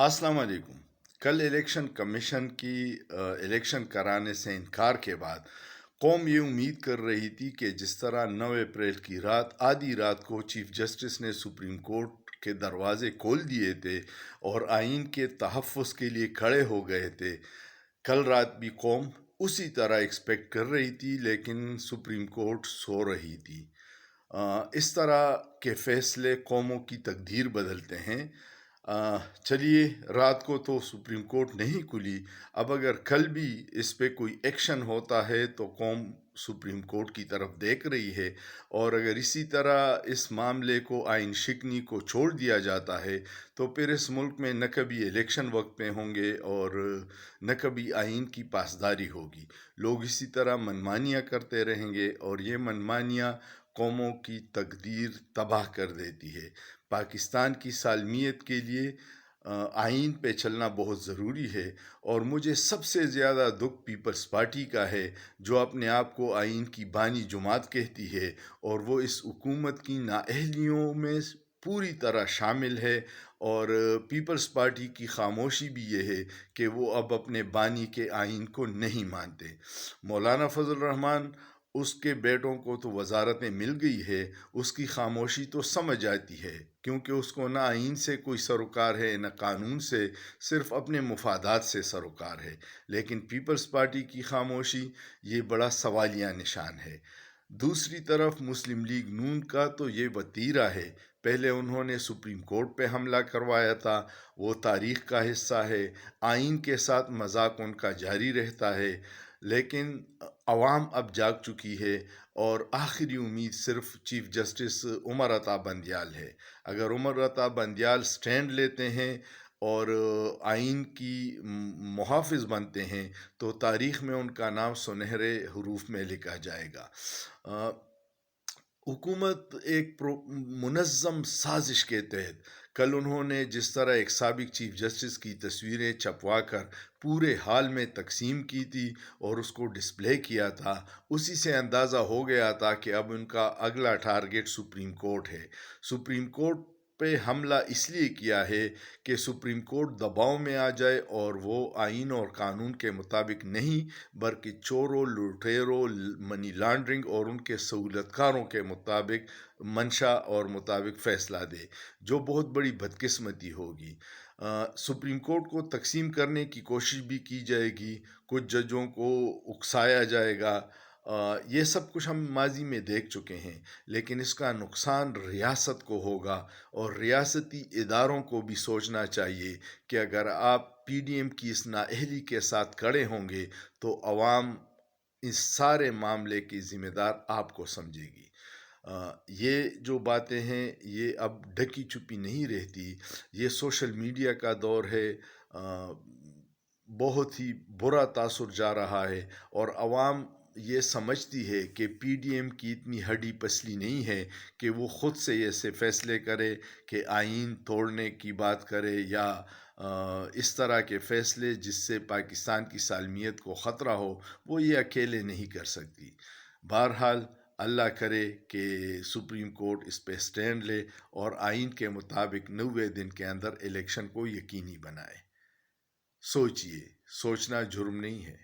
अस्सलाम वालेकुम। कल इलेक्शन कमीशन की इलेक्शन कराने से इनकार के बाद कौम ये उम्मीद कर रही थी कि जिस तरह 9 अप्रैल की रात आधी रात को चीफ जस्टिस ने सुप्रीम कोर्ट के दरवाजे खोल दिए थे और आइन के तहफ़्फ़ुज़ के लिए खड़े हो गए थे, कल रात भी कौम उसी तरह एक्सपेक्ट कर रही थी, लेकिन सुप्रीम कोर्ट सो रही थी। इस तरह के फैसले कौमों की तकदीर बदलते हैं। चलिए, रात को तो सुप्रीम कोर्ट नहीं खुली। अब अगर कल भी इस पे कोई एक्शन होता है तो कौम सुप्रीम कोर्ट की तरफ देख रही है, और अगर इसी तरह इस मामले को आइन शिकनी को छोड़ दिया जाता है तो फिर इस मुल्क में न कभी इलेक्शन वक्त पे होंगे और न कभी आइन की पासदारी होगी। लोग इसी तरह मनमानियाँ करते रहेंगे और ये मनमानियाँ कौमों की तकदीर तबाह कर देती है। पाकिस्तान की सालमियत के लिए आइन पे चलना बहुत ज़रूरी है, और मुझे सबसे ज़्यादा दुख पीपल्स पार्टी का है, जो अपने आप को आइन की बानी जुमात कहती है और वो इस हुकूमत की नाअहलियों में पूरी तरह शामिल है। और पीपल्स पार्टी की खामोशी भी ये है कि वो अब अपने बानी के आइन को नहीं मानते। मौलाना फजल रहमान, उसके बेटों को तो वजारतें मिल गई है, उसकी खामोशी तो समझ आती है, क्योंकि उसको ना आइन से कोई सरोकार है न कानून से, सिर्फ अपने मुफादात से सरोकार है। लेकिन पीपल्स पार्टी की खामोशी ये बड़ा सवालिया निशान है। दूसरी तरफ मुस्लिम लीग नून का तो ये वतीरा है, पहले उन्होंने सुप्रीम कोर्ट पे हमला करवाया था, वो तारीख का हिस्सा है, आइन के साथ मजाक उनका जारी रहता है। लेकिन अवाम अब जाग चुकी है और आखिरी उम्मीद सिर्फ चीफ जस्टिस उमर अता बंदयाल है। अगर उमर अता बंदयाल स्टैंड लेते हैं और आइन की मुहाफिज बनते हैं तो तारीख़ में उनका नाम सुनहरे हरूफ में लिखा जाएगा। हुकूमत एक मुनज़्ज़म साजिश के तहत कल उन्होंने जिस तरह एक साबिक चीफ जस्टिस की तस्वीरें छपवा कर पूरे हाल में तकसीम की थी और उसको डिस्प्ले किया था, उसी से अंदाज़ा हो गया था कि अब उनका अगला टारगेट सुप्रीम कोर्ट है। सुप्रीम कोर्ट पे हमला इसलिए किया है कि सुप्रीम कोर्ट दबाव में आ जाए और वो आइन और कानून के मुताबिक नहीं, बल्कि चोरों, लुटेरों, मनी लॉन्ड्रिंग और उनके सहूलतकारों के मुताबिक मंशा और मुताबिक फ़ैसला दे, जो बहुत बड़ी बदकिस्मती होगी। सुप्रीम कोर्ट को तकसीम करने की कोशिश भी की जाएगी, कुछ जजों को उकसाया जाएगा। ये सब कुछ हम माजी में देख चुके हैं, लेकिन इसका नुकसान रियासत को होगा, और रियासती इदारों को भी सोचना चाहिए कि अगर आप पीडीएम की इस नाअहली के साथ खड़े होंगे तो अवाम इस सारे मामले की ज़िम्मेदार आपको समझेगी। ये जो बातें हैं ये अब ढकी छुपी नहीं रहती, ये सोशल मीडिया का दौर है। बहुत ही बुरा तासुर जा रहा है और अवाम ये समझती है कि पीडीएम की इतनी हड्डी पसली नहीं है कि वो ख़ुद से ऐसे फ़ैसले करे कि आइन तोड़ने की बात करे या इस तरह के फ़ैसले जिससे पाकिस्तान की सालमियत को ख़तरा हो, वो ये अकेले नहीं कर सकती। बहरहाल, अल्लाह करे कि सुप्रीम कोर्ट इस पे स्टैंड ले और आइन के मुताबिक 90 दिन के अंदर इलेक्शन को यकीनी बनाए। सोचिए, सोचना जुर्म नहीं है।